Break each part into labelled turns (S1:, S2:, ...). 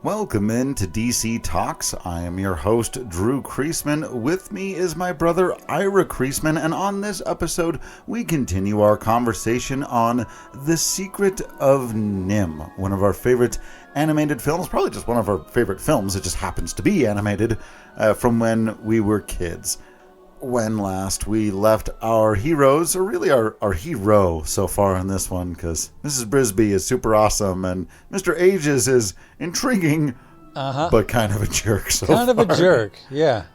S1: Welcome into DC Talks. I am your host, Drew Kreisman. With me is my brother, Ira Kreisman, and on this episode, we continue our conversation on The Secret of Nimh, one of our favorite animated films, probably just one of our favorite films. It just happens to be animated from when we were kids. When last we left our heroes, or really our hero so far in this one, because Mrs. Brisby is super awesome and Mr. Ages is intriguing, but kind of a jerk so far.
S2: Kind of a jerk, yeah.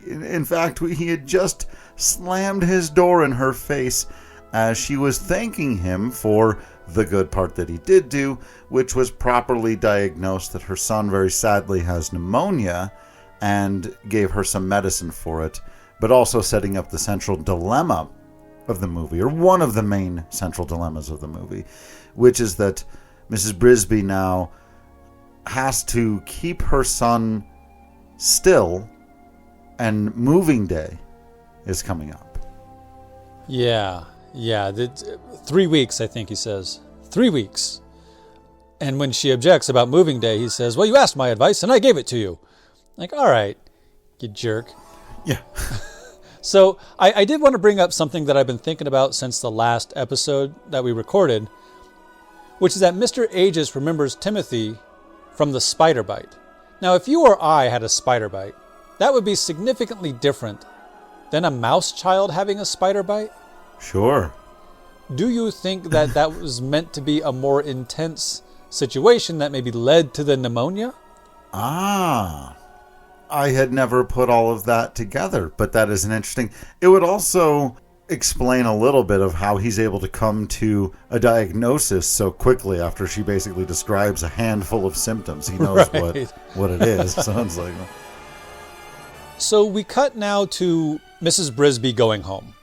S1: In fact, he had just slammed his door in her face as she was thanking him for the good part that he did do, which was properly diagnosed that her son very sadly has pneumonia and gave her some medicine for it. But also setting up the central dilemma of the movie, or one of the main central dilemmas of the movie, which is that Mrs. Brisby now has to keep her son still, and moving day is coming up.
S2: Yeah. 3 weeks, I think he says. 3 weeks. And when she objects about moving day, he says, well, you asked my advice, and I gave it to you. Like, all right, you jerk.
S1: Yeah.
S2: So I did want to bring up something that I've been thinking about since the last episode that we recorded, which is that Mr. Aegis remembers Timothy from the spider bite. Now, if you or I had a spider bite, that would be significantly different than a mouse child having a spider bite.
S1: Sure.
S2: Do you think that that was meant to be a more intense situation that maybe led to the pneumonia?
S1: I had never put all of that together, but that is an interesting... It would also explain a little bit of how he's able to come to a diagnosis so quickly after she basically describes a handful of symptoms. He knows what it is. Sounds like...
S2: So we cut now to Mrs. Brisby going home.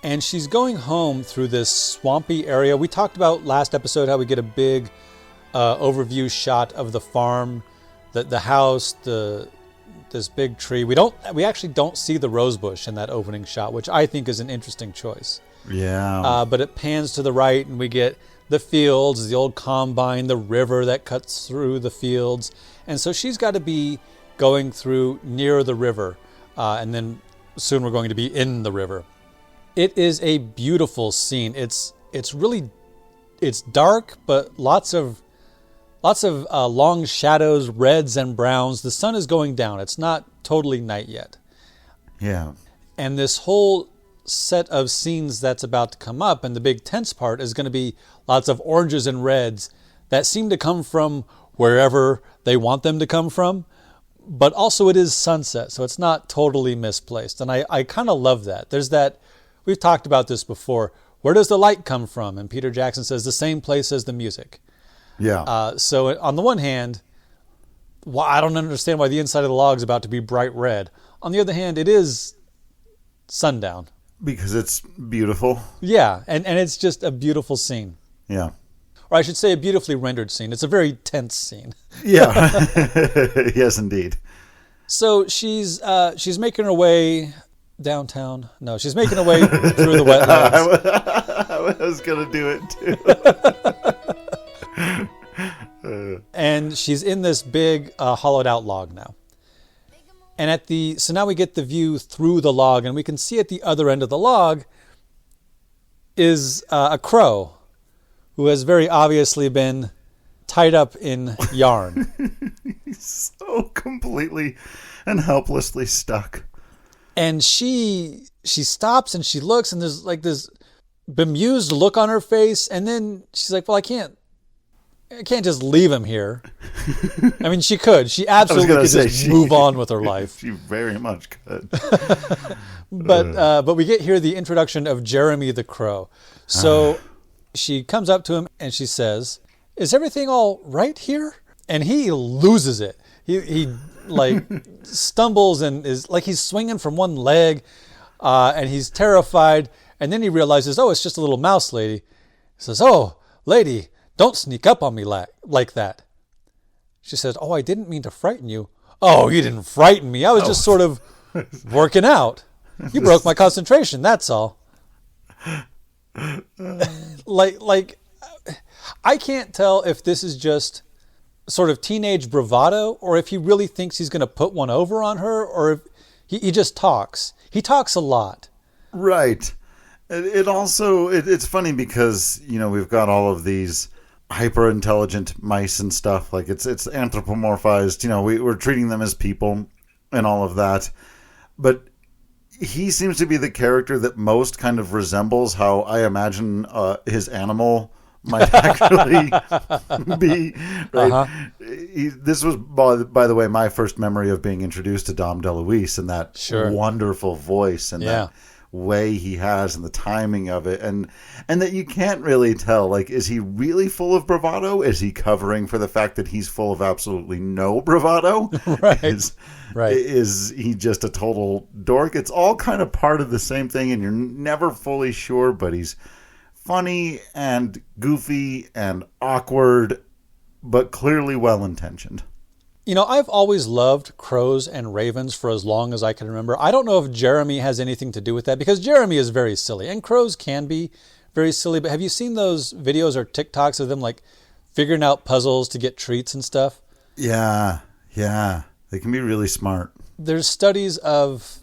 S2: And she's going home through this swampy area. We talked about last episode how we get a big overview shot of the farm, the house, this big tree. We actually don't see the rose bush in that opening shot, which I think is an interesting choice.
S1: Yeah.
S2: But it pans to the right and we get the fields, the old combine, the river that cuts through the fields. And so she's got to be going through near the river. And then soon we're going to be in the river. It is a beautiful scene. It's dark, but lots of long shadows, reds and browns. The sun is going down. It's not totally night yet.
S1: Yeah. And
S2: this whole set of scenes that's about to come up, and the big tense part, is going to be lots of oranges and reds that seem to come from wherever they want them to come from. But also it is sunset, so it's not totally misplaced. And I kind of love that. There's that, we've talked about this before. Where does the light come from? And Peter Jackson says the same place as the music.
S1: Yeah.
S2: So on the one hand, I don't understand why the inside of the log is about to be bright red. On the other hand, it is sundown.
S1: Because it's beautiful.
S2: Yeah, and it's just a beautiful scene.
S1: Yeah.
S2: Or I should say a beautifully rendered scene. It's a very tense scene.
S1: Yeah. Yes, indeed.
S2: So she's making her way downtown. No, she's making her way through the wetlands.
S1: I was going to do it too.
S2: And she's in this big hollowed out log now. And so now we get the view through the log, and we can see at the other end of the log is a crow who has very obviously been tied up in yarn.
S1: He's so completely and helplessly stuck.
S2: And she stops and she looks, and there's like this bemused look on her face, and then she's like, well, I can't just leave him here. I mean, she could. She absolutely could just move on with her life.
S1: She very much could.
S2: But we get here the introduction of Jeremy the Crow. So she comes up to him and she says, is everything all right here? And he loses it. He like stumbles and is like he's swinging from one leg and he's terrified. And then he realizes, oh, it's just a little mouse lady. He says, oh, lady, don't sneak up on me like that. She says, oh, I didn't mean to frighten you. Oh, you didn't frighten me. I was just sort of working out. You broke my concentration, that's all. like, I can't tell if this is just sort of teenage bravado, or if he really thinks he's going to put one over on her, or if he just talks. He talks a lot.
S1: Right. It's funny because, we've got all of these hyper intelligent mice and stuff. Like it's anthropomorphized. We're treating them as people and all of that. But he seems to be the character that most kind of resembles how I imagine his animal might actually be. Right? Uh-huh. This was, by the way, my first memory of being introduced to Dom DeLuise and that wonderful voice and that way he has and the timing of it, and that you can't really tell, like, is he really full of bravado? Is he covering for the fact that he's full of absolutely no bravado?
S2: Right.
S1: Is he just a total dork? It's all kind of part of the same thing, and you're never fully sure, but he's funny and goofy and awkward, but clearly well-intentioned.
S2: I've always loved crows and ravens for as long as I can remember. I don't know if Jeremy has anything to do with that, because Jeremy is very silly, and crows can be very silly. But have you seen those videos or TikToks of them, like, figuring out puzzles to get treats and stuff?
S1: Yeah. They can be really smart.
S2: There's studies of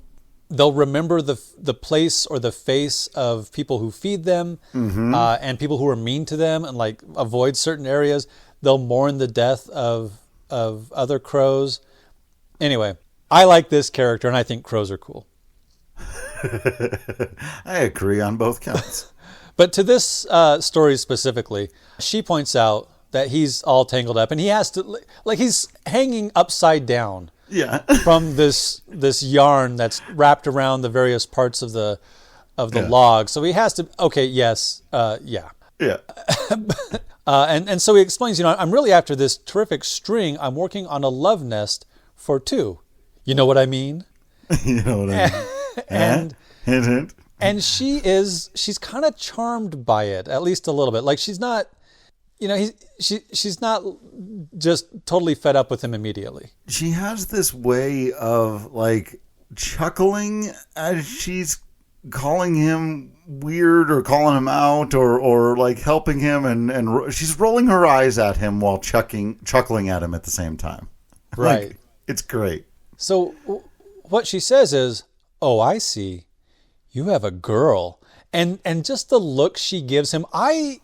S2: they'll remember the place or the face of people who feed them, and people who are mean to them and, like, avoid certain areas. They'll mourn the death of other crows. Anyway, I like this character, and I think crows are cool.
S1: I agree on both counts.
S2: But to this story specifically, she points out that he's all tangled up, and he has to, like, he's hanging upside down from this yarn that's wrapped around the various parts of the log. So he has to,
S1: Yeah.
S2: And so he explains, I'm really after this terrific string. I'm working on a love nest for two. You know what I mean?
S1: You know what I mean.
S2: And she's kind of charmed by it, at least a little bit. Like, she's not, she's not just totally fed up with him immediately.
S1: She has this way of, like, chuckling as she's calling him weird or calling him out or like helping him, and she's rolling her eyes at him while chuckling at him at the same time.
S2: Right.
S1: Like, it's great.
S2: So what she says is, "Oh, I see. You have a girl." And just the look she gives him, as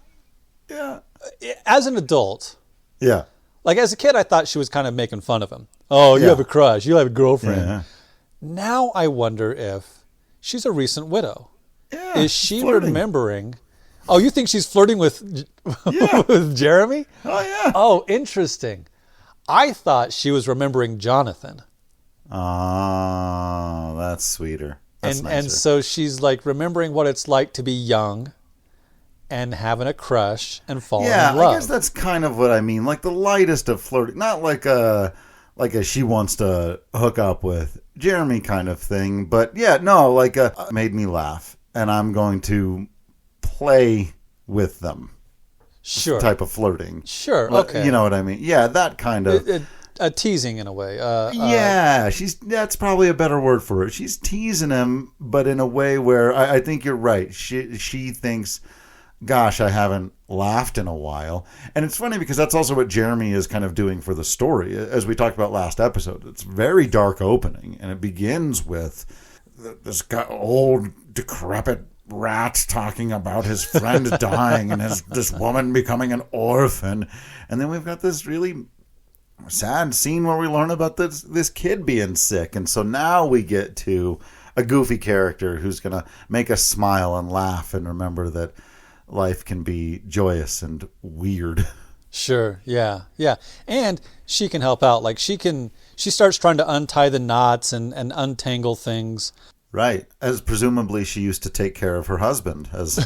S2: an adult.
S1: Yeah.
S2: Like, as a kid, I thought she was kind of making fun of him. Oh, you have a crush. You have a girlfriend. Yeah. Now I wonder if she's a recent widow.
S1: Yeah,
S2: is she
S1: flirting.
S2: Remembering? Oh, you think she's flirting with with Jeremy?
S1: Oh, yeah.
S2: Oh, interesting. I thought she was remembering Jonathan.
S1: Oh, that's sweeter. That's nicer.
S2: And so she's, like, remembering what it's like to be young and having a crush and falling in love.
S1: Yeah, I guess that's kind of what I mean. Like the lightest of flirting. Not like a she wants to hook up with Jeremy kind of thing. But yeah, no, like made me laugh. And I'm going to play with them.
S2: Sure.
S1: Type of flirting.
S2: Sure, okay.
S1: You know what I mean? Yeah, that kind of...
S2: A teasing in a way.
S1: That's probably a better word for it. She's teasing him, but in a way where I think you're right. She thinks, gosh, I haven't laughed in a while. And it's funny because that's also what Jeremy is kind of doing for the story. As we talked about last episode, it's very dark opening, and it begins with this old, decrepit rat talking about his friend dying and this woman becoming an orphan. And then we've got this really sad scene where we learn about this kid being sick. And so now we get to a goofy character who's going to make us smile and laugh and remember that life can be joyous and weird.
S2: Sure. Yeah. And she can help out. Like, she starts trying to untie the knots and untangle things.
S1: Right. As presumably she used to take care of her husband, as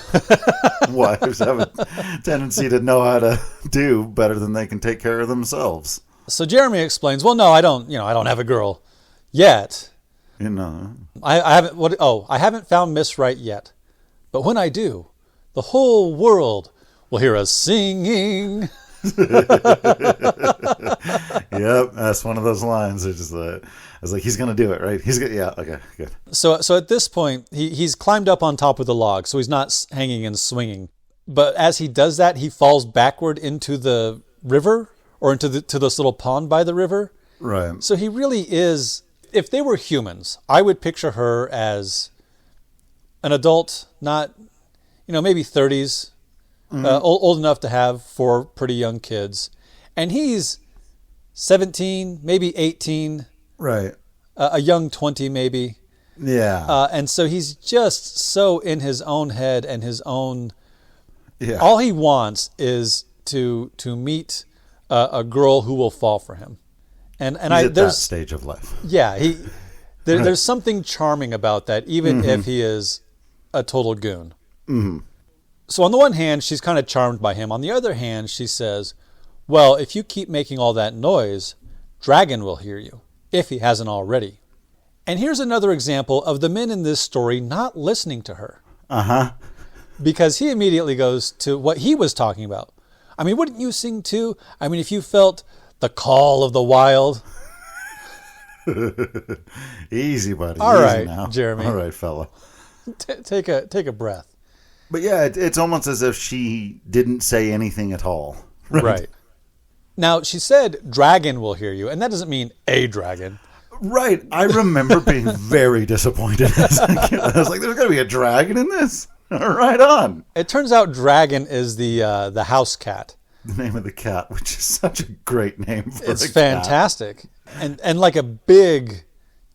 S1: wives have a tendency to know how to do better than they can take care of themselves.
S2: So Jeremy explains, well, no, I don't have a girl yet. I haven't found Miss Right yet. But when I do, the whole world will hear us singing.
S1: Yep, that's one of those lines. It's just I was like, he's gonna do it, right? Okay, good.
S2: So at this point, he's climbed up on top of the log, so he's not hanging and swinging. But as he does that, he falls backward into the river or into to this little pond by the river.
S1: Right.
S2: So he really is, if they were humans, I would picture her as an adult, not, maybe 30s, old enough to have 4 pretty young kids. And he's 17, maybe 18.
S1: Right.
S2: A young 20 maybe.
S1: Yeah.
S2: And so he's just so in his own head and his own...
S1: Yeah.
S2: All he wants is to meet a girl who will fall for him. And
S1: He's at that stage of life.
S2: Yeah, there's something charming about that, even if he is a total goon.
S1: Mm-hmm.
S2: So on the one hand, she's kind of charmed by him. On the other hand, she says, well, if you keep making all that noise, Dragon will hear you, if he hasn't already. And here's another example of the men in this story not listening to her.
S1: Uh-huh.
S2: Because he immediately goes to what he was talking about. I mean, wouldn't you sing too? I mean, if you felt the call of the wild.
S1: Easy, buddy.
S2: All
S1: Easy
S2: right,
S1: now.
S2: Jeremy.
S1: All right, fella.
S2: Take a breath.
S1: But yeah, it's almost as if she didn't say anything at all.
S2: Right. Now, she said dragon will hear you, and that doesn't mean a dragon.
S1: Right. I remember being very disappointed as a kid. I was like, there's going to be a dragon in this? Right on.
S2: It turns out dragon is the house cat.
S1: The name of the cat, which is such a great name for
S2: It's
S1: a
S2: fantastic. And like a big,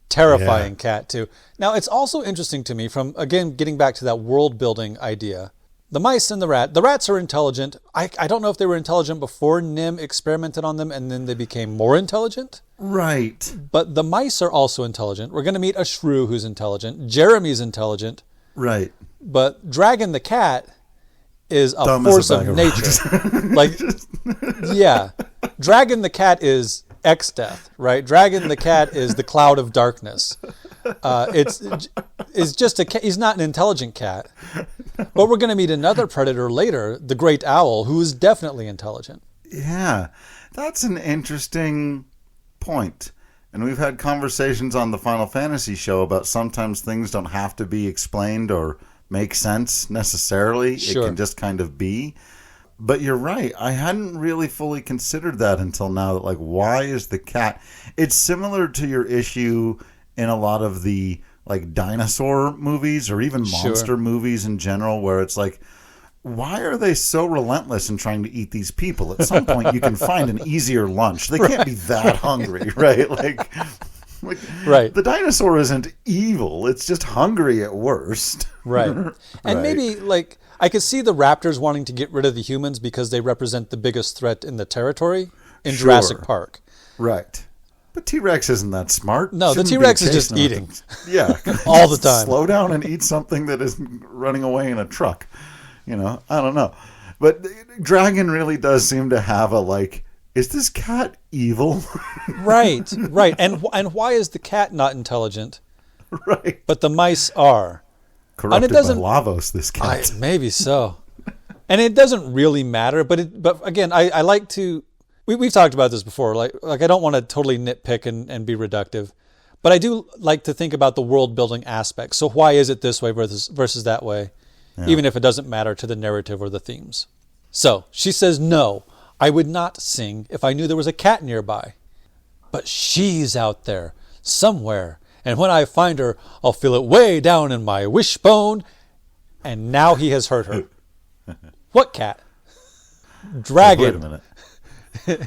S2: terrifying cat, too. Now, it's also interesting to me from, again, getting back to that world building idea. The mice and the rats are intelligent. I don't know if they were intelligent before Nimh experimented on them and then they became more intelligent.
S1: Right.
S2: But the mice are also intelligent. We're going to meet a shrew who's intelligent. Jeremy's intelligent.
S1: Right.
S2: But Dragon the cat is a
S1: Dumb
S2: force
S1: as a
S2: of
S1: bag
S2: nature. Like, yeah. Dragon the cat is X-Death, right? Dragon the cat is the cloud of darkness. It's just a cat. He's not an intelligent cat. But we're going to meet another predator later, the great owl, who is definitely intelligent.
S1: Yeah. That's an interesting point. And we've had conversations on the Final Fantasy show about sometimes things don't have to be explained or make sense necessarily.
S2: Sure.
S1: It can just kind of be. But you're right. I hadn't really fully considered that until now. That, like, why is the cat... It's similar to your issue in a lot of the, like, dinosaur movies or even monster movies in general, where it's like, why are they so relentless in trying to eat these people? At some point, you can find an easier lunch. They can't be that hungry, right? Like,
S2: right.
S1: The dinosaur isn't evil. It's just hungry at worst.
S2: Right. And maybe, like, I could see the raptors wanting to get rid of the humans because they represent the biggest threat in the territory in Jurassic Park.
S1: Right. But T-Rex isn't that smart.
S2: No, the T-Rex is just eating.
S1: Yeah.
S2: All the time.
S1: Slow down and eat something that is running away in a truck. I don't know. But Dragon really does seem to have a, like, is this cat evil?
S2: Right. And why is the cat not intelligent?
S1: Right.
S2: But the mice are.
S1: Corrupted by Lavos, this cat.
S2: Maybe so. And it doesn't really matter, but again, I like to... We've talked about this before. Like I don't want to totally nitpick and be reductive, but I do like to think about the world building aspect. So why is it this way versus that way, even if it doesn't matter to the narrative or the themes? So she says, no, I would not sing if I knew there was a cat nearby. But she's out there somewhere, and when I find her, I'll feel it way down in my wishbone. And now he has heard her. What cat? Dragon.
S1: Wait a minute.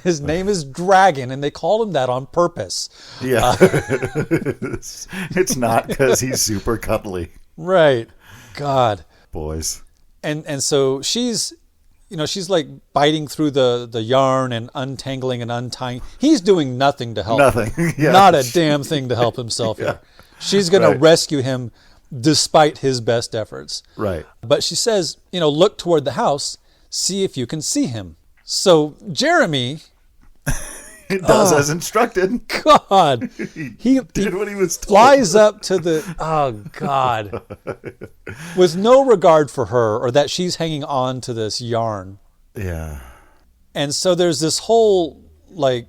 S2: His name is Dragon, and they called him that on purpose.
S1: Yeah. It's not because he's super cuddly.
S2: Right. God.
S1: Boys.
S2: And so she's like biting through the yarn and untangling and untying. He's doing nothing to help.
S1: Nothing. Yeah.
S2: Not a damn thing to help himself here. She's going to rescue him despite his best efforts.
S1: Right.
S2: But she says, look toward the house, see if you can see him. So Jeremy
S1: does as instructed.
S2: God,
S1: he did what he was told.
S2: Flies up to the God, with no regard for her or that she's hanging on to this yarn.
S1: Yeah.
S2: And so there's this whole like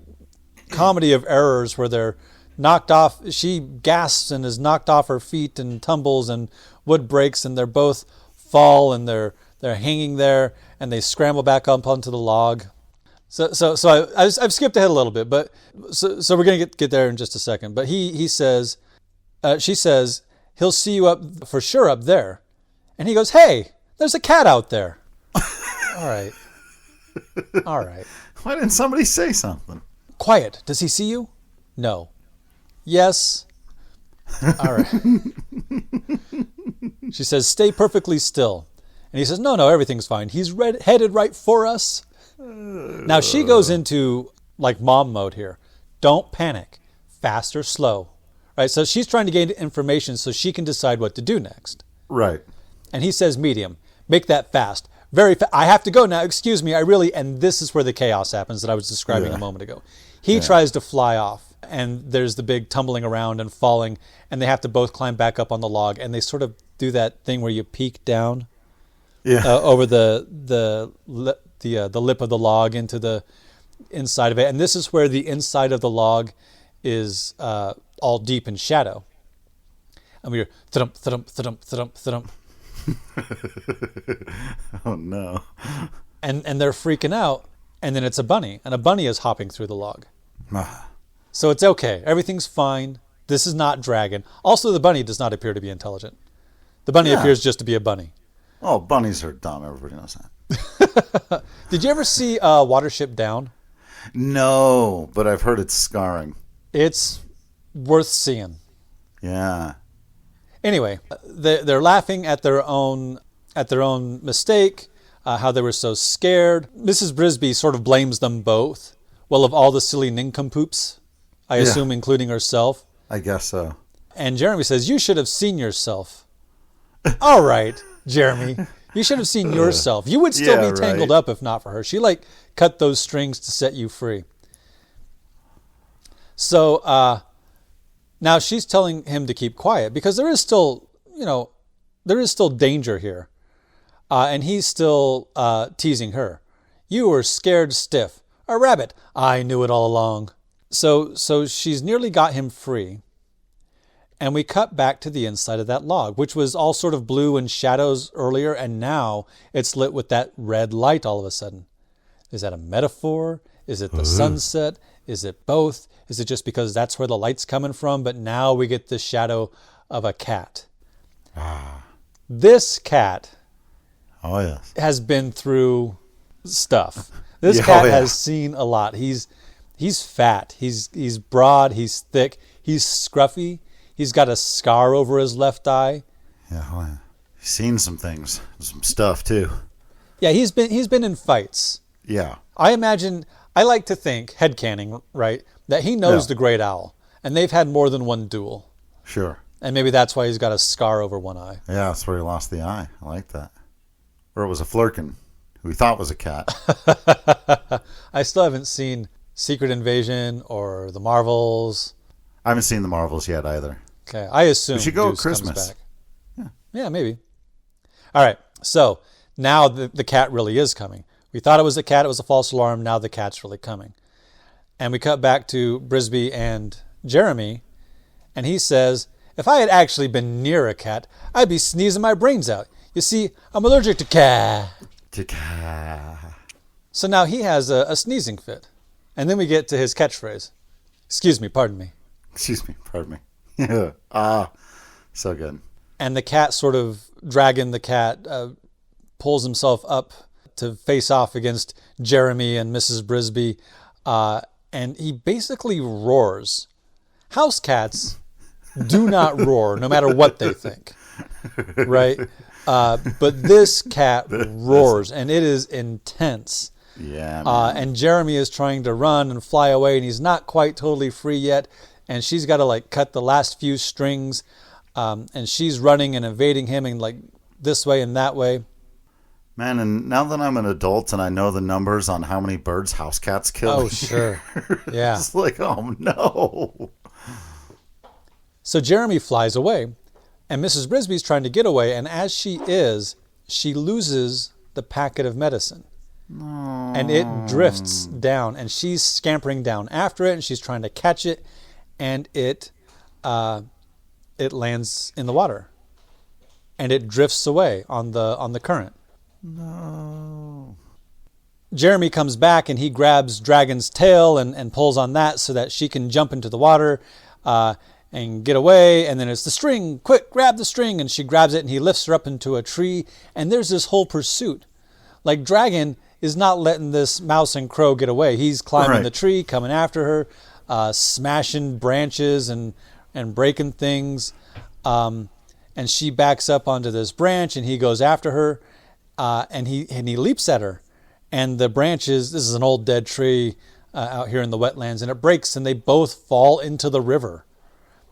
S2: comedy of errors where they're knocked off. She gasps and is knocked off her feet and tumbles and wood breaks and they're both fall and they're hanging there and they scramble back up onto the log. I've skipped ahead a little bit, but so we're gonna get there in just a second. But he says, she says he'll see you up for sure up there, and he goes, "Hey, there's a cat out there." All right.
S1: Why didn't somebody say something?
S2: Quiet. Does he see you? No. Yes. All right. She says, "Stay perfectly still," and he says, "No, everything's fine. He's headed right for us." Now she goes into like mom mode here. Don't panic. Fast or slow. Right? So she's trying to gain information so she can decide what to do next.
S1: Right.
S2: And he says medium. Make that fast. Very fast. I have to go now. Excuse me. And this is where the chaos happens that I was describing a moment ago. He tries to fly off, and there's the big tumbling around and falling, and they have to both climb back up on the log, and they sort of do that thing where you peek down over the lip of the log into the inside of it. And this is where the inside of the log is all deep in shadow. And we hear thump, thump, thump, thump, thump.
S1: Oh no.
S2: And they're freaking out, and then it's a bunny, and a bunny is hopping through the log. So it's okay. Everything's fine. This is not dragon. Also, the bunny does not appear to be intelligent. The bunny appears just to be a bunny.
S1: Oh, bunnies are dumb. Everybody knows that.
S2: Did you ever see Watership Down?
S1: No, but I've heard it's scarring.
S2: It's worth seeing.
S1: Yeah.
S2: Anyway, they're laughing at their own mistake, how they were so scared. Mrs. Brisby sort of blames them both. Well, of all the silly nincompoops, I assume including herself.
S1: I guess so.
S2: And Jeremy says, "You should have seen yourself." All right, Jeremy. You should have seen yourself. You would still be tangled up if not for her. She cut those strings to set you free. So now she's telling him to keep quiet because there is still danger here. And he's still teasing her. "You were scared stiff. A rabbit. I knew it all along." So she's nearly got him free. And we cut back to the inside of that log, which was all sort of blue and shadows earlier, and now it's lit with that red light all of a sudden. Is that a metaphor? Is it the sunset? Is it both? Is it just because that's where the light's coming from? But now we get the shadow of a cat. This cat has been through stuff. This cat has seen a lot. He's fat. He's broad. He's thick. He's scruffy. He's got a scar over his left eye.
S1: Yeah, he's seen some things, some stuff too.
S2: Yeah, he's been in fights.
S1: Yeah.
S2: I like to think, headcanon, right, that he knows the great owl, and they've had more than one duel.
S1: Sure.
S2: And maybe that's why he's got a scar over one eye.
S1: Yeah, that's where he lost the eye. I like that. Or it was a flurkin, who he thought was a cat.
S2: I still haven't seen Secret Invasion or The Marvels.
S1: I haven't seen The Marvels yet either.
S2: Okay, I assume
S1: we should go
S2: Deuce
S1: at Christmas.
S2: Comes back. Yeah, maybe. All right, so now the cat really is coming. We thought it was a cat, it was a false alarm, now the cat's really coming. And we cut back to Brisby and Jeremy, and he says, "If I had actually been near a cat, I'd be sneezing my brains out. You see, I'm allergic to cat." So now he has a sneezing fit. And then we get to his catchphrase. "Excuse me, pardon me."
S1: Excuse me, pardon me. So good.
S2: And the cat sort of, Dragon the cat, pulls himself up to face off against Jeremy and Mrs. Brisby. And he basically roars. House cats do not roar, no matter what they think. Right? But this cat roars, and it is intense.
S1: Yeah, man.
S2: And Jeremy is trying to run and fly away, and he's not quite totally free yet. And she's got to cut the last few strings, and she's running and evading him and this way and that way.
S1: Man, and now that I'm an adult and I know the numbers on how many birds house cats kill.
S2: Oh, sure. Yeah.
S1: It's oh no.
S2: So Jeremy flies away, and Mrs. Brisby's trying to get away, and as she is, she loses the packet of medicine.
S1: No.
S2: And it drifts down, and she's scampering down after it, and she's trying to catch it, and it lands in the water, and it drifts away on the current.
S1: No.
S2: Jeremy comes back and he grabs Dragon's tail and pulls on that so that she can jump into the water and get away. And then it's the string. Quick, grab the string. And she grabs it and he lifts her up into a tree. And there's this whole pursuit. Like Dragon is not letting this mouse and crow get away. He's climbing the tree, coming after her, smashing branches and breaking things. And she backs up onto this branch and he goes after her and he leaps at her. And the branches, this is an old dead tree out here in the wetlands, and it breaks and they both fall into the river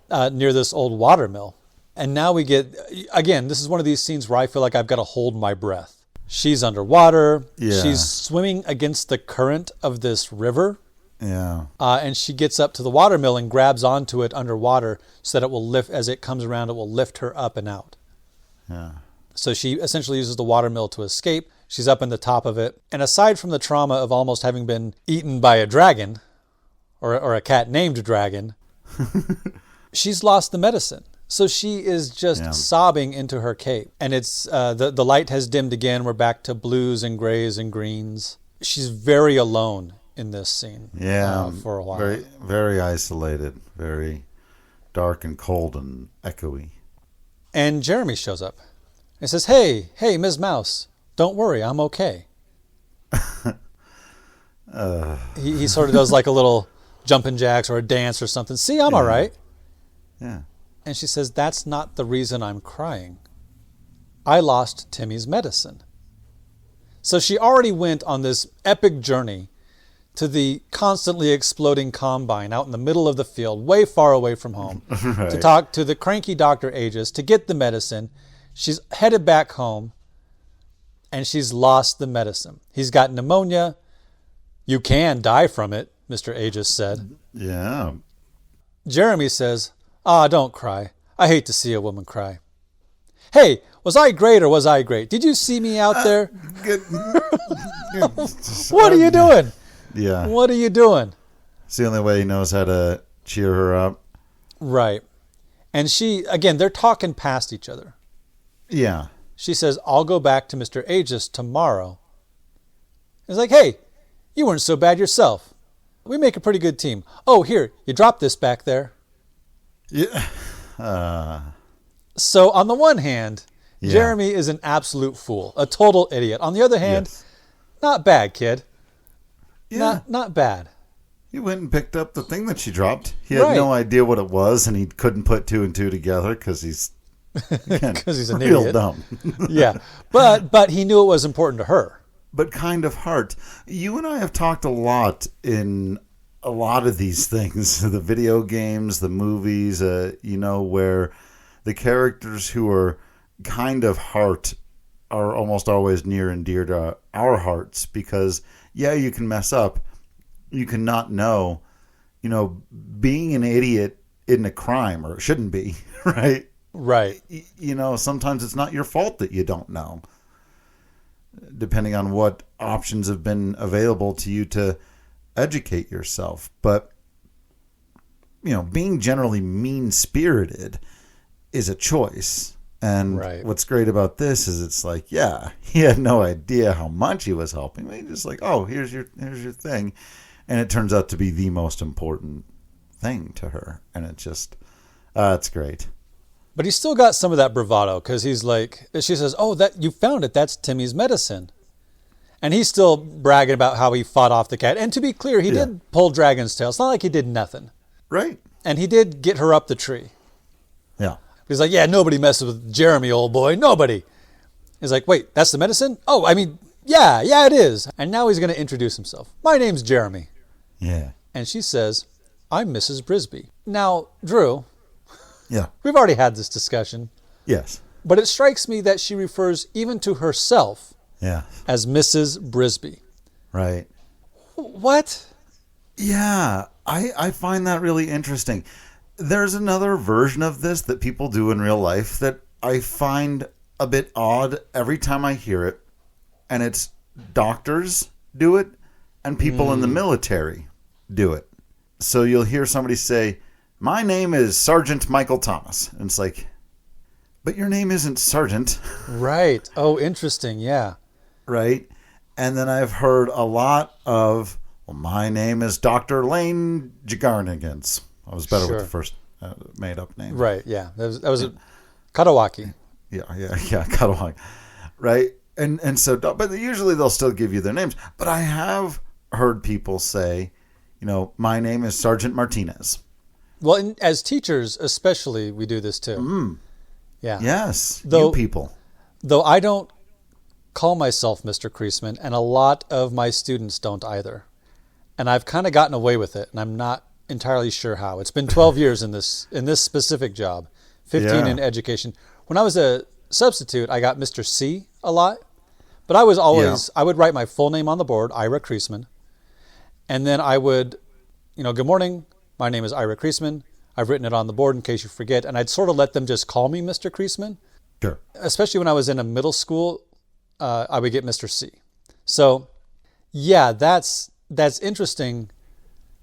S2: near this old water mill. And now we get, again, this is one of these scenes where I feel like I've got to hold my breath. She's underwater. Yeah. She's swimming against the current of this river.
S1: Yeah.
S2: And she gets up to the water mill and grabs onto it underwater so that it will lift, as it comes around, it will lift her up and out.
S1: Yeah.
S2: So she essentially uses the water mill to escape. She's up in the top of it. And aside from the trauma of almost having been eaten by a dragon, or a cat named Dragon, she's lost the medicine. So she is just sobbing into her cape. And it's the light has dimmed again. We're back to blues and grays and greens. She's very alone in this scene. For a while.
S1: Very, very isolated. Very dark and cold and echoey.
S2: And Jeremy shows up and says, hey, Ms. Mouse, don't worry, I'm okay. He sort of does like a little jumping jacks or a dance or something. See, I'm all right.
S1: Yeah.
S2: And she says, that's not the reason I'm crying. I lost Timmy's medicine. So she already went on this epic journey to the constantly exploding combine out in the middle of the field, way far away from home, to talk to the cranky Dr. Aegis, to get the medicine. She's headed back home, and she's lost the medicine. He's got pneumonia. You can die from it, Mr. Aegis said.
S1: Yeah.
S2: Jeremy says, don't cry. I hate to see a woman cry. Hey, was I great or was I great? Did you see me out there? What are you doing?
S1: Yeah.
S2: What are you doing?
S1: It's the only way he knows how to cheer her up.
S2: Right. And she, again, they're talking past each other.
S1: Yeah.
S2: She says, I'll go back to Mr. Aegis tomorrow. It's like, hey, you weren't so bad yourself. We make a pretty good team. Oh, here, you dropped this back there.
S1: Yeah.
S2: So on the one hand, Jeremy is an absolute fool, a total idiot. On the other hand, not bad, kid.
S1: Yeah.
S2: Not bad.
S1: He went and picked up the thing that she dropped. He had no idea what it was, and he couldn't put two and two together because he's
S2: an
S1: real
S2: idiot.
S1: Dumb.
S2: Yeah, but he knew it was important to her.
S1: But kind of heart. You and I have talked a lot in a lot of these things, the video games, the movies, where the characters who are kind of heart are almost always near and dear to our hearts because, you can mess up. You can not know. Being an idiot isn't a crime, or it shouldn't be, right?
S2: Right.
S1: Sometimes it's not your fault that you don't know, depending on what options have been available to you to educate yourself. But, being generally mean-spirited is a choice. And what's great about this is it's like, he had no idea how much he was helping. He just like, oh, here's your thing. And it turns out to be the most important thing to her. And it just, it's great.
S2: But he's still got some of that bravado because he's like, she says, oh, that you found it. That's Timmy's medicine. And he's still bragging about how he fought off the cat. And to be clear, he did pull Dragon's tail. It's not like he did nothing.
S1: Right.
S2: And he did get her up the tree.
S1: Yeah.
S2: He's like, nobody messes with Jeremy, old boy. Nobody. He's like, wait, that's the medicine? Oh, I mean, yeah, it is. And now he's going to introduce himself. My name's Jeremy.
S1: Yeah.
S2: And she says, I'm Mrs. Brisby. Now, Drew.
S1: Yeah.
S2: We've already had this discussion.
S1: Yes.
S2: But it strikes me that she refers even to herself as Mrs. Brisby.
S1: Right.
S2: What?
S1: Yeah. I find that really interesting. There's another version of this that people do in real life that I find a bit odd every time I hear it. And it's doctors do it and people in the military do it. So you'll hear somebody say, my name is Sergeant Michael Thomas. And it's like, but your name isn't Sergeant.
S2: Right. Oh, interesting. Yeah.
S1: Right. And then I've heard a lot of, well, my name is Dr. Lane Jagarnigans. I was better with the first made-up name.
S2: Right, yeah. That was a Katawaki.
S1: Yeah, Katawaki. Right? And so, but usually they'll still give you their names. But I have heard people say, my name is Sergeant Martinez.
S2: Well, as teachers especially, we do this too. Yeah.
S1: Yes, you people.
S2: Though I don't call myself Mr. Kreisman, and a lot of my students don't either. And I've kind of gotten away with it, and I'm not entirely sure how. It's been 12 years in this specific job, 15 in education. When I was a substitute, I got Mr. C a lot, but I was always, I would write my full name on the board, Ira Kreisman, and then I would, good morning, my name is Ira Kreisman. I've written it on the board in case you forget, and I'd sort of let them just call me Mr. Kreisman.
S1: Sure. Especially
S2: when I was in a middle school, I would get Mr. C. So, yeah, that's interesting,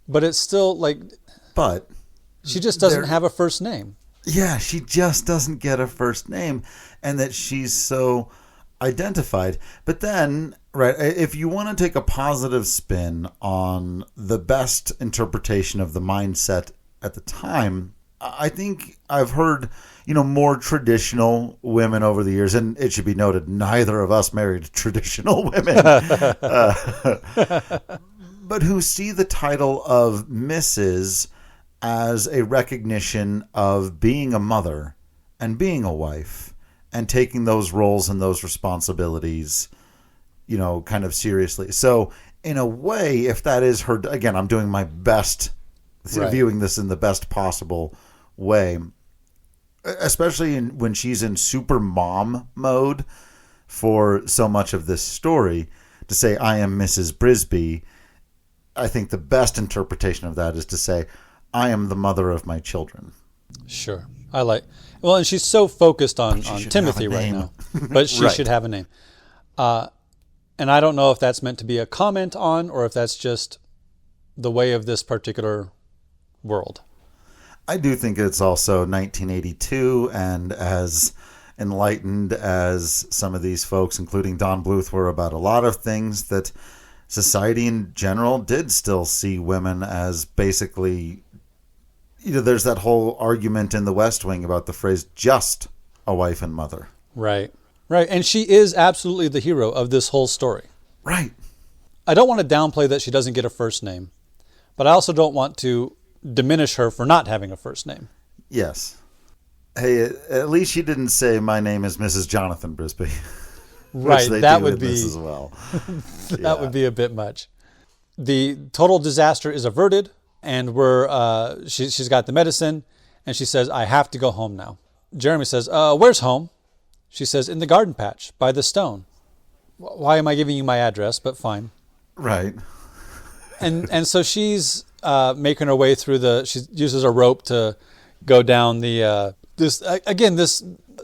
S2: but it's still like...
S1: But...
S2: She just doesn't have a first name.
S1: Yeah, she just doesn't get a first name, and that she's so identified. But then, right, if you want to take a positive spin on the best interpretation of the mindset at the time, I think I've heard, more traditional women over the years, and it should be noted, neither of us married traditional women, but who see the title of Mrs. as a recognition of being a mother and being a wife and taking those roles and those responsibilities, kind of seriously. So in a way, if that is her, again, I'm doing my best, viewing this in the best possible way, especially when she's in super mom mode for so much of this story, to say, I am Mrs. Brisby. I think the best interpretation of that is to say, I am the mother of my children.
S2: Sure. And she's so focused on Timothy right now, but she should have a name. And I don't know if that's meant to be a comment on, or if that's just the way of this particular world.
S1: I do think it's also 1982, and as enlightened as some of these folks, including Don Bluth, were about a lot of things, that society in general did still see women as basically, there's that whole argument in the West Wing about the phrase just a wife and mother.
S2: Right. And she is absolutely the hero of this whole story.
S1: Right.
S2: I don't want to downplay that she doesn't get a first name, but I also don't want to diminish her for not having a first name.
S1: Yes. Hey, at least she didn't say, my name is Mrs. Jonathan Brisby.
S2: Right, that would be
S1: as well.
S2: That would be a bit much. The total disaster is averted, and she's got the medicine, and she says, I have to go home now. Jeremy says, where's home? She says, in the garden patch, by the stone. Why am I giving you my address? But fine. Right. And so she's making her way through she uses a rope to go down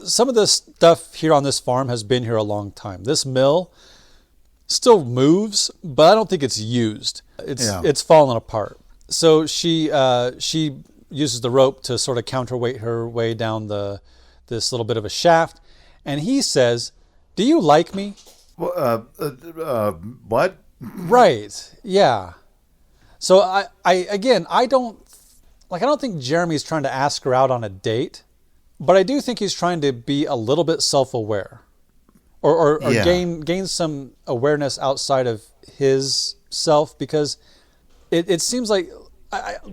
S2: some of this stuff here on this farm has been here a long time. This mill still moves, but I don't think it's used. It's fallen apart. So she uses the rope to sort of counterweight her way down this little bit of a shaft, and he says, "Do you like me?"
S1: What?
S2: Right. Yeah. So I don't think Jeremy's trying to ask her out on a date, but I do think he's trying to be a little bit self-aware, or gain some awareness outside of his self, because it seems like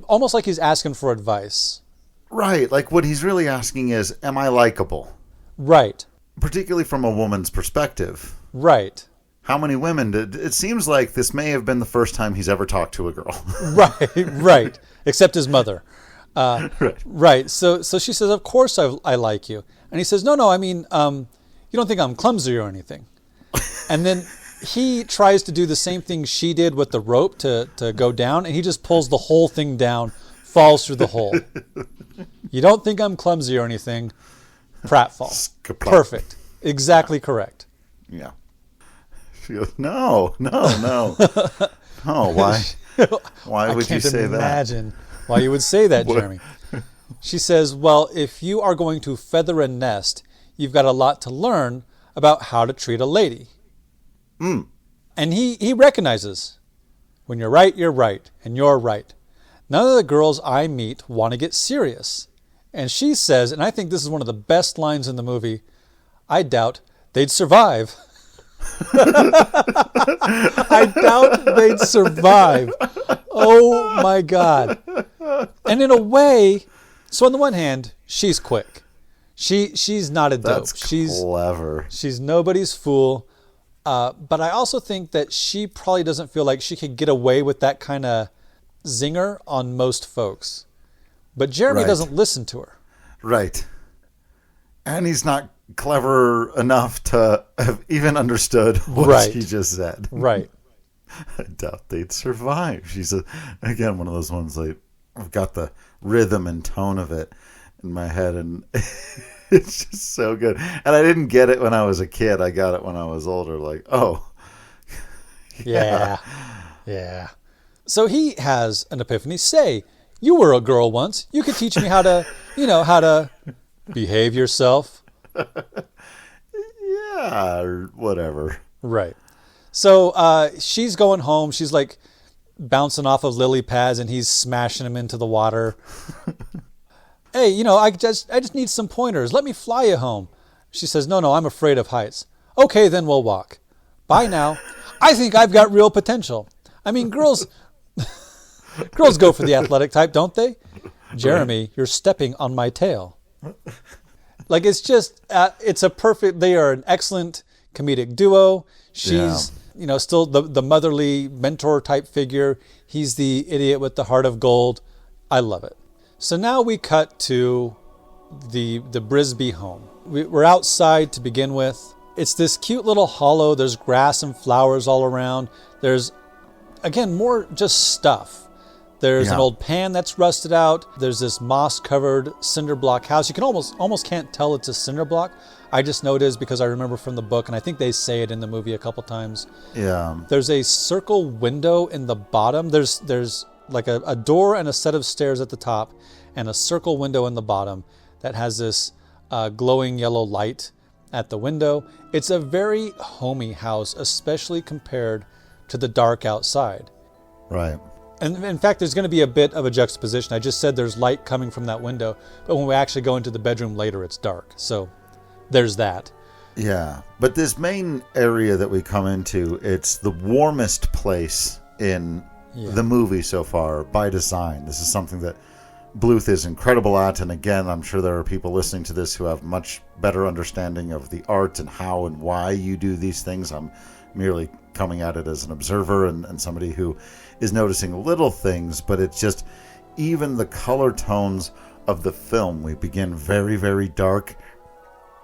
S2: almost like he's asking for advice.
S1: Right. Like what he's really asking is, am I likable?
S2: Right.
S1: Particularly from a woman's perspective.
S2: Right.
S1: How many women did... It seems like this may have been the first time he's ever talked to a girl.
S2: Right. Except his mother.
S1: Right.
S2: So she says, of course I like you. And he says, no, I mean, you don't think I'm clumsy or anything. And then he tries to do the same thing she did with the rope to go down, and he just pulls the whole thing down, falls through the hole. You don't think I'm clumsy or anything. Pratfall. Perfect. Exactly correct.
S1: Yeah. She goes, no. Oh, why? Why would you say that?
S2: I can't imagine why you would say that, Jeremy. She says, well, if you are going to feather a nest, you've got a lot to learn about how to treat a lady. And he recognizes, when you're right, and you're right. None of the girls I meet want to get serious. And she says, and I think this is one of the best lines in the movie, I doubt they'd survive. I doubt they'd survive. Oh my God. And in a way, so on the one hand, she's quick. She's not a dope.
S1: That's clever.
S2: She's nobody's fool. But I also think that she probably doesn't feel like she could get away with that kind of zinger on most folks. But Jeremy doesn't listen to her.
S1: Right. And he's not clever enough to have even understood what she just said.
S2: Right.
S1: I doubt they'd survive. She's, again, one of those ones like, I've got the rhythm and tone of it in my head, and it's just so good. And I didn't get it when I was a kid. I got it when I was older. Like, oh.
S2: Yeah. So he has an epiphany. Say, you were a girl once. You could teach me how to, how to behave yourself.
S1: Yeah, or whatever.
S2: Right. So she's going home. She's like bouncing off of lily pads, and he's smashing them into the water. Hey, I just need some pointers. Let me fly you home. She says, no, I'm afraid of heights. Okay, then we'll walk. Bye now. I think I've got real potential. I mean, girls go for the athletic type, don't they? Jeremy, you're stepping on my tail. Like, it's just, they are an excellent comedic duo. She's, still the motherly mentor type figure. He's the idiot with the heart of gold. I love it. So now we cut to the Brisby home. We're outside to begin with. It's this cute little hollow. There's grass and flowers all around. There's, again, more just stuff. There's an old pan that's rusted out. There's this moss-covered cinder block house. You can almost can't tell it's a cinder block. I just know it is because I remember from the book, and I think they say it in the movie a couple times.
S1: Yeah.
S2: There's a circle window in the bottom. There's like a door and a set of stairs at the top, and a circle window in the bottom that has this glowing yellow light at the window. It's a very homey house, especially compared to the dark outside.
S1: Right.
S2: And in fact, there's going to be a bit of a juxtaposition. I just said there's light coming from that window, but when we actually go into the bedroom later, it's dark. So there's that.
S1: Yeah. But this main area that we come into, it's the warmest place in the movie so far by design. This is something that Bluth is incredible at. And again, I'm sure there are people listening to this who have much better understanding of the art and how and why you do these things. I'm merely coming at it as an observer and somebody who is noticing little things, but it's just even the color tones of the film. We begin very, very dark.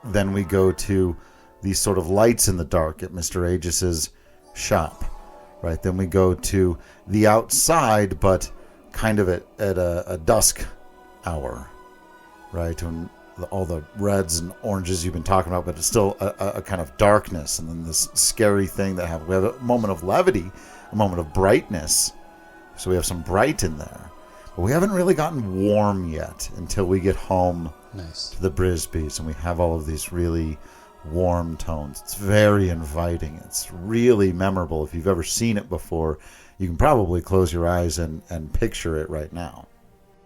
S1: Then we go to these sort of lights in the dark at Mr. Aegis's shop, right? Then we go to the outside, but kind of at a dusk hour, right? When all the reds and oranges you've been talking about, but it's still a kind of darkness, and then this scary thing that we have a moment of levity, a moment of brightness. So we have some bright in there, but we haven't really gotten warm yet until we get home to the Brisbys, and we have all of these really warm tones. It's very inviting. It's really memorable. If you've ever seen it before, you can probably close your eyes and picture it right now.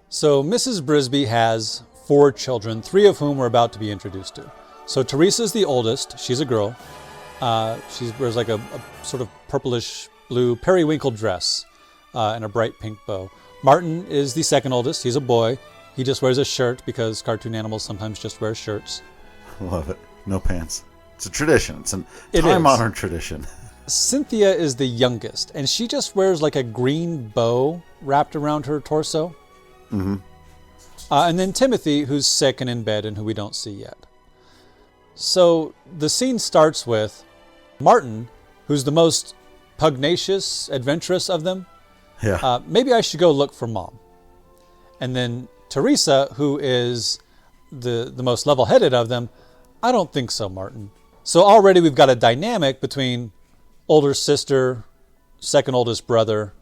S1: So
S2: Mrs. Brisby has 4 children, 3 of whom we're about to be introduced to. So Teresa's the oldest. She's a girl. She wears like a sort of purplish blue periwinkle dress and a bright pink bow. Martin is the second oldest. He's a boy. He just wears a shirt because cartoon animals sometimes just wear shirts. Love it. No pants. It's a tradition. It's a time-honored tradition. Cynthia is the youngest, and she just wears like a green bow wrapped around her torso. Mm-hmm. And then Timothy, who's sick and in bed and who we don't see yet. So the scene starts with Martin, who's the most pugnacious, adventurous of them. Yeah. Maybe I should go look for Mom. And then Teresa, who is the most level-headed of them, I don't think so, Martin. So already we've got a dynamic between older sister, second oldest brother.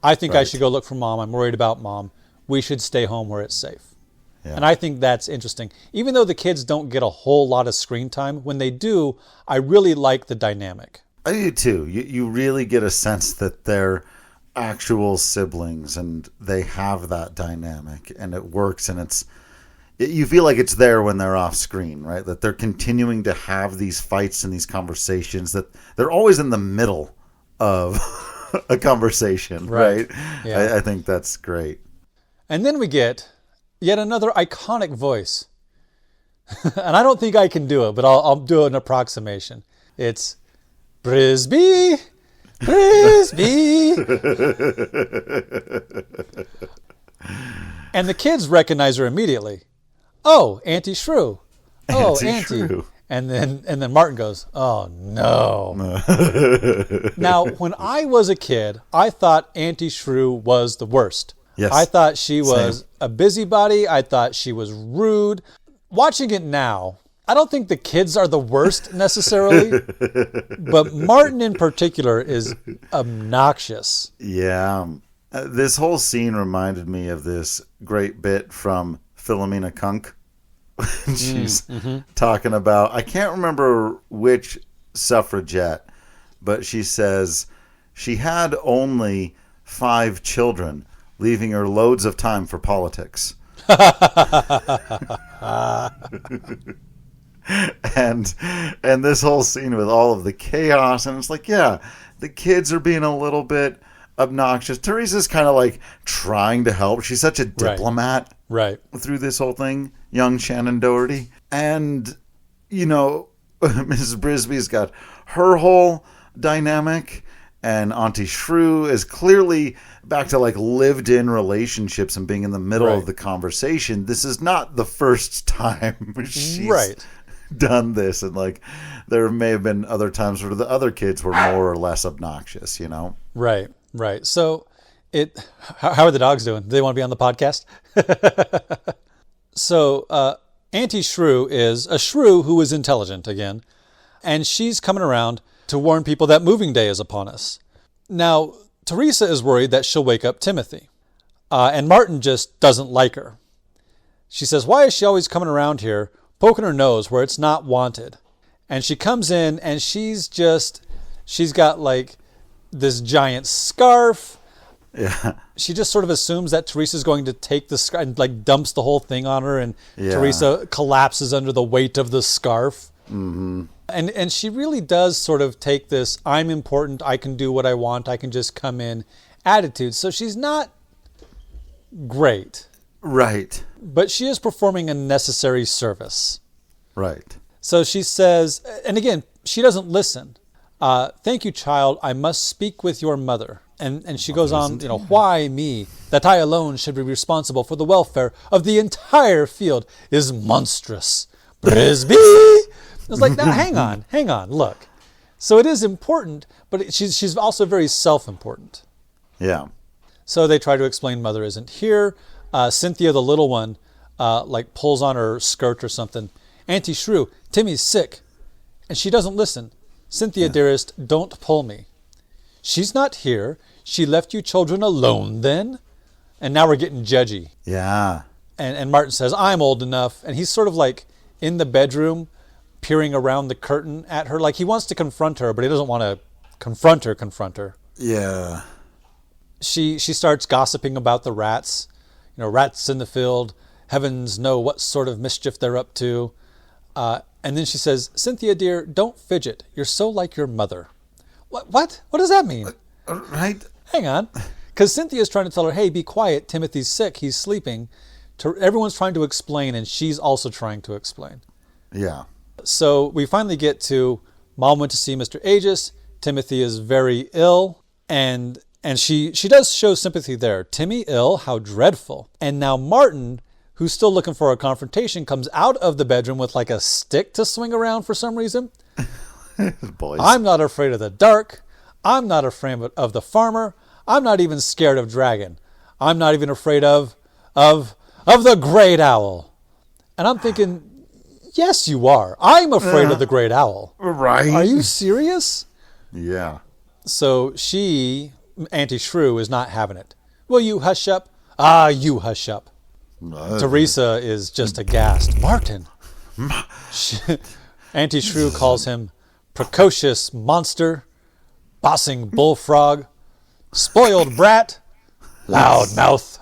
S2: I think I should go look for Mom. I'm worried about Mom. We should stay home where it's safe. Yeah. And I think that's interesting. Even though the kids don't get a whole lot of screen time, when they do, I really like the dynamic.
S1: I do too. You really get a sense that they're actual siblings and they have that dynamic and it works, and you feel like it's there when they're off screen, right? That they're continuing to have these fights and these conversations, that they're always in the middle of a conversation, right?
S2: Yeah.
S1: I think that's great.
S2: And then we get yet another iconic voice. And I don't think I can do it, but I'll do an approximation. It's Brisby, Brisby. And the kids recognize her immediately. Oh, Auntie Shrew. Oh, Auntie.
S1: Shrew.
S2: And then Martin goes, oh, no. Now, when I was a kid, I thought Auntie Shrew was the worst.
S1: Yes.
S2: I thought she was a busybody. I thought she was rude. Watching it now, I don't think the kids are the worst necessarily, but Martin in particular is obnoxious.
S1: Yeah. This whole scene reminded me of this great bit from Philomena Kunk. She's talking about, I can't remember which suffragette, but she says she had only 5 children, leaving her loads of time for politics. and this whole scene with all of the chaos, and it's like, yeah, the kids are being a little bit obnoxious. Teresa's kind of like trying to help. She's such a diplomat through this whole thing, young Shannon Doherty. And, you know, Mrs. Brisby's got her whole dynamic, and Auntie Shrew is clearly back to like lived-in relationships and being in the middle of the conversation. This is not the first time she's done this, and like there may have been other times where the other kids were more or less obnoxious, you know?
S2: Right. So how are the dogs doing? Do they want to be on the podcast? So Auntie Shrew is a shrew who is intelligent again, and she's coming around to warn people that moving day is upon us. Now, Teresa is worried that she'll wake up Timothy, and Martin just doesn't like her. She says, why is she always coming around here, poking her nose where it's not wanted? And she comes in, and she's got like this giant scarf.
S1: Yeah.
S2: She just sort of assumes that Teresa's going to take the scarf and like dumps the whole thing on her, and Teresa collapses under the weight of the scarf.
S1: Mm-hmm.
S2: And she really does sort of take this, I'm important, I can do what I want, I can just come in attitude. So she's not great.
S1: Right.
S2: But she is performing a necessary service.
S1: Right.
S2: So she says, and again, she doesn't listen. Thank you, child, I must speak with your mother. And she goes on, why me? That I alone should be responsible for the welfare of the entire field is monstrous. Brisby! It's like, now, hang on, look. So it is important, but she's also very self-important.
S1: Yeah.
S2: So they try to explain Mother isn't here. Cynthia, the little one, like pulls on her skirt or something. Auntie Shrew, Timmy's sick. And she doesn't listen. Cynthia, dearest, don't pull me. She's not here. She left you children alone then? And now we're getting judgy.
S1: Yeah.
S2: And Martin says, I'm old enough. And he's sort of like in the bedroom, peering around the curtain at her. Like he wants to confront her, but he doesn't want to confront her.
S1: Yeah.
S2: She starts gossiping about the rats. Rats in the field. Heavens know what sort of mischief they're up to. And then she says, Cynthia, dear, don't fidget. You're so like your mother. What? What does that mean?
S1: Right.
S2: Hang on. Because Cynthia's trying to tell her, hey, be quiet. Timothy's sick. He's sleeping. Everyone's trying to explain, and she's also trying to explain.
S1: Yeah.
S2: So we finally get to Mom went to see Mr. Aegis. Timothy is very ill, and she does show sympathy there. Timmy ill, how dreadful. And now Martin, who's still looking for a confrontation, comes out of the bedroom with like a stick to swing around for some reason.
S1: Boys.
S2: I'm not afraid of the dark. I'm not afraid of the farmer. I'm not even scared of dragon. I'm not even afraid of the great owl. And I'm thinking, yes, you are. I'm afraid of the great owl.
S1: Right.
S2: Are you serious?
S1: Yeah.
S2: So Auntie Shrew, is not having it. Will you hush up? Ah, you hush up. Teresa is just aghast. Martin. Auntie Shrew calls him precocious monster. bossing bullfrog, spoiled brat, loud mouth.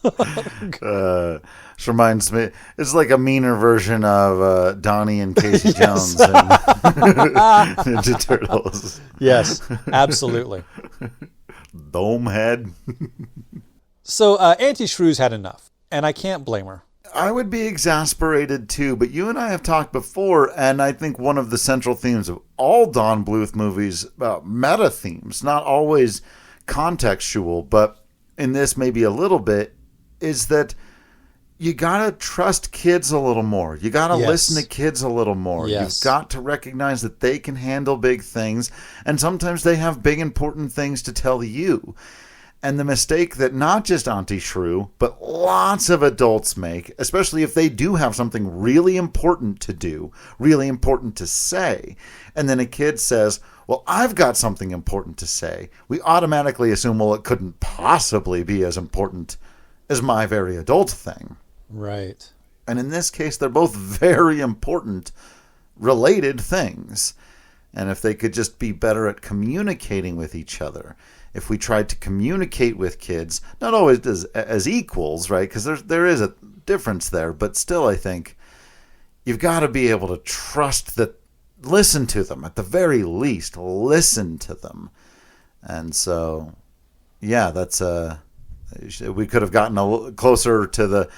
S1: Which reminds me, it's like a meaner version of Donnie and Casey Jones in Ninja Turtles.
S2: Yes, absolutely.
S1: Dome head.
S2: So Auntie Shrew's had enough, and I can't blame her.
S1: I would be exasperated too, but you and I have talked before, and I think one of the central themes of all Don Bluth movies, meta themes, not always contextual, but in this maybe a little bit, is that you got to trust kids a little more. You got to listen to kids a little more.
S2: Yes.
S1: You've got to recognize that they can handle big things, and sometimes they have big, important things to tell you. And the mistake that not just Auntie Shrew, but lots of adults make, especially if they do have something really important to do, really important to say, and then a kid says, well, I've got something important to say, we automatically assume, well, it couldn't possibly be as important as my very adult thing.
S2: Right.
S1: And in this case, they're both very important, related things. And if they could just be better at communicating with each other, if we tried to communicate with kids, not always as equals, right? Because there is a difference there, but still, I think you've got to be able to trust that, listen to them, at the very least, listen to them. And so, yeah, that's we could have gotten a little closer to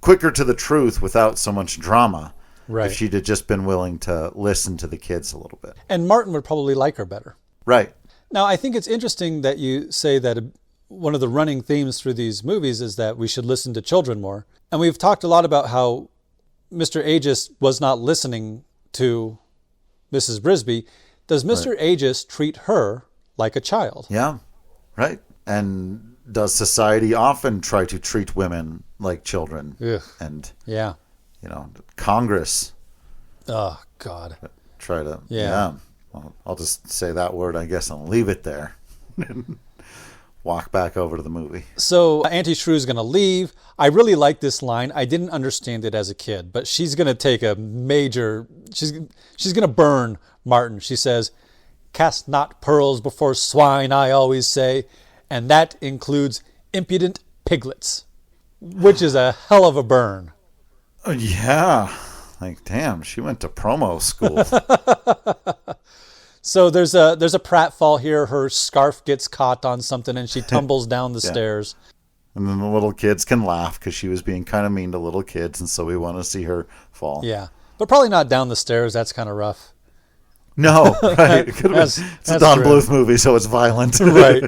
S1: quicker to the truth without so much drama.
S2: Right.
S1: If she'd have just been willing to listen to the kids a little bit.
S2: And Martin would probably like her better.
S1: Right.
S2: Now, I think it's interesting that you say that one of the running themes through these movies is that we should listen to children more. And we've talked a lot about how Mr. Aegis was not listening to Mrs. Brisby. Does Mr. Aegis treat her like a child?
S1: Yeah, right. And does society often try to treat women like children?
S2: Ugh.
S1: And,
S2: Yeah.
S1: Congress
S2: Oh, God.
S1: try to,
S2: Yeah.
S1: Well, I'll just say that word, I guess, and leave it there. Walk back over to the movie.
S2: So Auntie Shrew's going to leave. I really like this line. I didn't understand it as a kid, but she's going to take a major, she's going to burn Martin. She says, cast not pearls before swine, I always say, and that includes impudent piglets, which is a hell of a burn.
S1: Yeah. Like, damn, she went to promo school.
S2: So there's a pratfall here. Her scarf gets caught on something and she tumbles down the stairs.
S1: And then the little kids can laugh because she was being kind of mean to little kids, and so we want to see her fall.
S2: Yeah, but probably not down the stairs. That's kind of rough.
S1: No, right. It could have been, it's a Don Bluth movie, so it's violent.
S2: Right.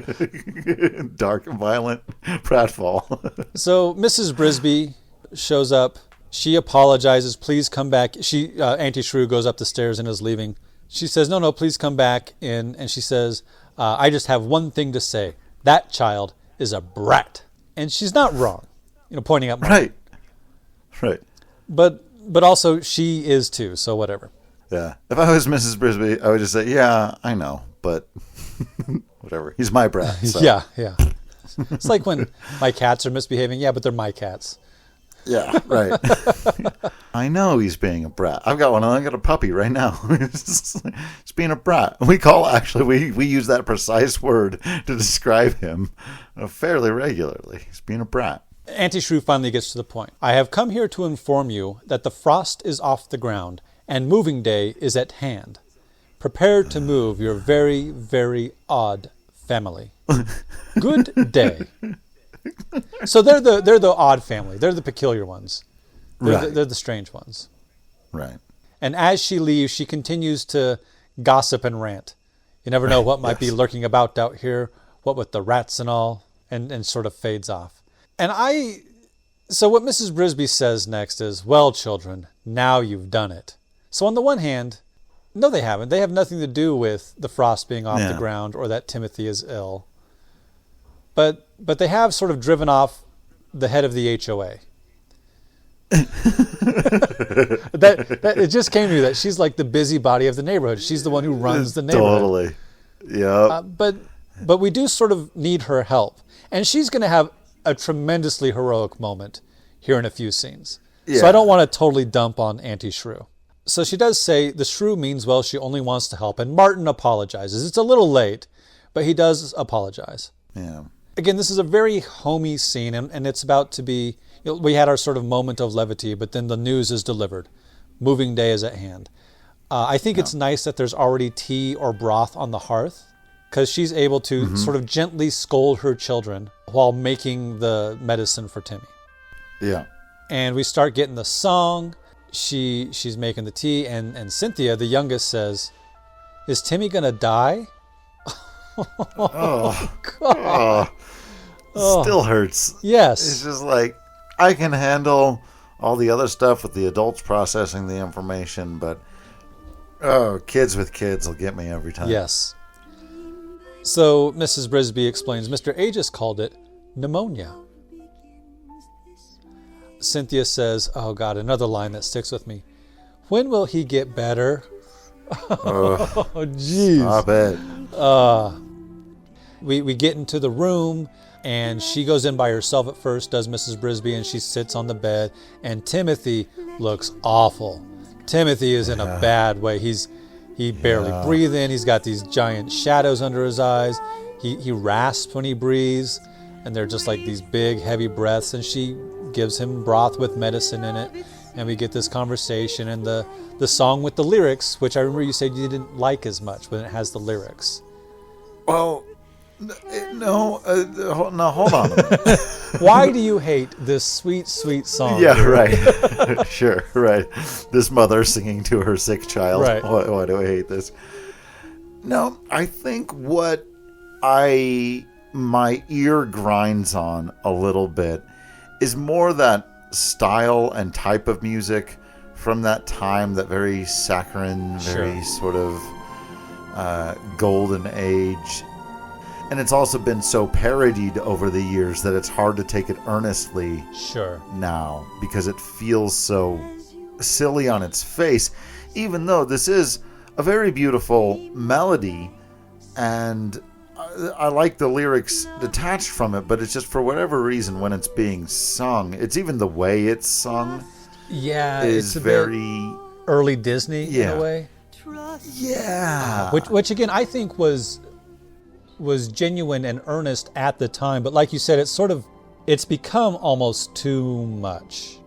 S1: Dark and violent pratfall.
S2: So Mrs. Brisby shows up. She apologizes. Please come back. Auntie Shrew goes up the stairs and is leaving. She says, no, please come back in. And she says, I just have one thing to say. That child is a brat. And she's not wrong, pointing out Martin.
S1: Right.
S2: But also she is too, so whatever.
S1: Yeah. If I was Mrs. Brisby, I would just say, yeah, I know, but whatever. He's my brat. So.
S2: Yeah. It's like when my cats are misbehaving. Yeah, but they're my cats.
S1: Yeah, right. I know he's being a brat. I've got one. I got a puppy right now. It's being a brat. We use that precise word to describe him fairly regularly. He's being a brat.
S2: Auntie Shrew finally gets to the point. I have come here to inform you that the frost is off the ground and moving day is at hand. Prepare to move your very, very odd family. Good day. So they're the odd family. They're the peculiar ones. They're the strange ones.
S1: Right.
S2: And as she leaves, she continues to gossip and rant. You never know what might be lurking about out here, what with the rats and all, and sort of fades off. So what Mrs. Brisby says next is, well, children, now you've done it. So on the one hand, no, they haven't. They have nothing to do with the frost being off the ground or that Timothy is ill. But they have sort of driven off the head of the HOA. that it just came to me that she's like the busybody of the neighborhood. She's the one who runs the neighborhood.
S1: Totally. Yeah.
S2: But we do sort of need her help. And she's going to have a tremendously heroic moment here in a few scenes. Yeah. So I don't want to totally dump on Auntie Shrew. So she does say the shrew means well, she only wants to help. And Martin apologizes. It's a little late, but he does apologize.
S1: Yeah.
S2: Again, this is a very homey scene, and it's about to be, we had our sort of moment of levity, but then the news is delivered. Moving day is at hand. I think it's nice that there's already tea or broth on the hearth, because she's able to sort of gently scold her children while making the medicine for Timmy.
S1: Yeah.
S2: And we start getting the song. She's making the tea, and Cynthia, the youngest, says, "Is Timmy gonna die?"
S1: Oh, God. Still hurts.
S2: Yes.
S1: It's just like, I can handle all the other stuff with the adults processing the information, but kids with kids will get me every time.
S2: Yes. So Mrs. Brisby explains, Mr. Aegis called it pneumonia. Cynthia says, oh God, another line that sticks with me. When will he get better? Oh, jeez.
S1: Stop it.
S2: We get into the room, and she goes in by herself at first, does Mrs. Brisby, and she sits on the bed, and Timothy looks awful. Timothy is in a bad way. He barely breathing. He's got these giant shadows under his eyes. He rasps when he breathes, and they're just like these big, heavy breaths, and she gives him broth with medicine in it, and we get this conversation and the song with the lyrics, which I remember you said you didn't like as much when it has the lyrics.
S1: Well, no, hold on a minute.
S2: Why do you hate this sweet, sweet song?
S1: Yeah, right. Sure, right. This mother singing to her sick child.
S2: Right.
S1: Why do I hate this? No, I think what my ear grinds on a little bit is more that style and type of music from that time, that very saccharine, very sort of golden age. And it's also been so parodied over the years that it's hard to take it earnestly now, because it feels so silly on its face, even though this is a very beautiful melody, and I like the lyrics detached from it, but it's just for whatever reason when it's being sung, it's even the way it's sung is
S2: it's a
S1: very
S2: bit early Disney in a way.
S1: Yeah.
S2: Which again I think was genuine and earnest at the time, but like you said, it's become almost too much.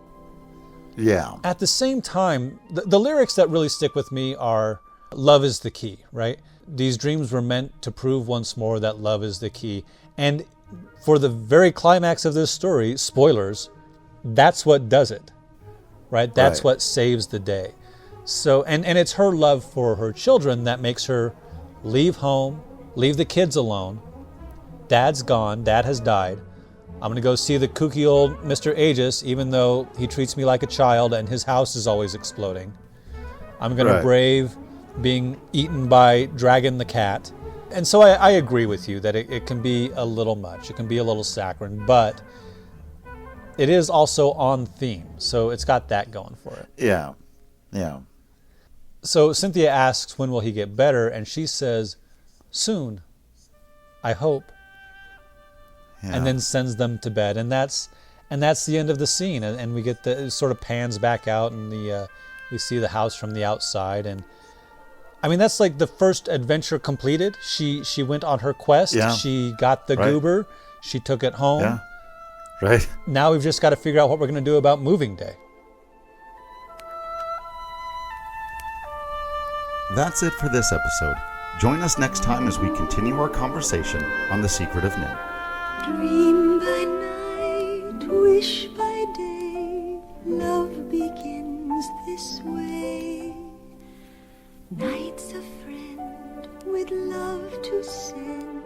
S1: Yeah.
S2: At the same time, the lyrics that really stick with me are love is the key, right? These dreams were meant to prove once more that love is the key. And for the very climax of this story, spoilers, that's what does it, right? That's what saves the day. So, and it's her love for her children that makes her leave home, leave the kids alone. Dad's gone. Dad has died. I'm going to go see the kooky old Mr. Aegis, even though he treats me like a child and his house is always exploding. I'm going to brave being eaten by Dragon the cat. And so I agree with you that it can be a little much. It can be a little saccharine, but it is also on theme. So it's got that going for it.
S1: Yeah. Yeah.
S2: So Cynthia asks, when will he get better? And she says, soon, I hope.
S1: Yeah.
S2: And then sends them to bed. And that's the end of the scene. And we get it sort of pans back out, and we see the house from the outside. And I mean, that's like the first adventure completed. She went on her quest.
S1: Yeah.
S2: She got the goober. She took it home.
S1: Yeah. Right.
S2: Now we've just got to figure out what we're going to do about moving day.
S1: That's it for this episode. Join us next time as we continue our conversation on The Secret of Nimh.
S3: Dream by night, wish by day, love begins this way. Night's a friend with love to send.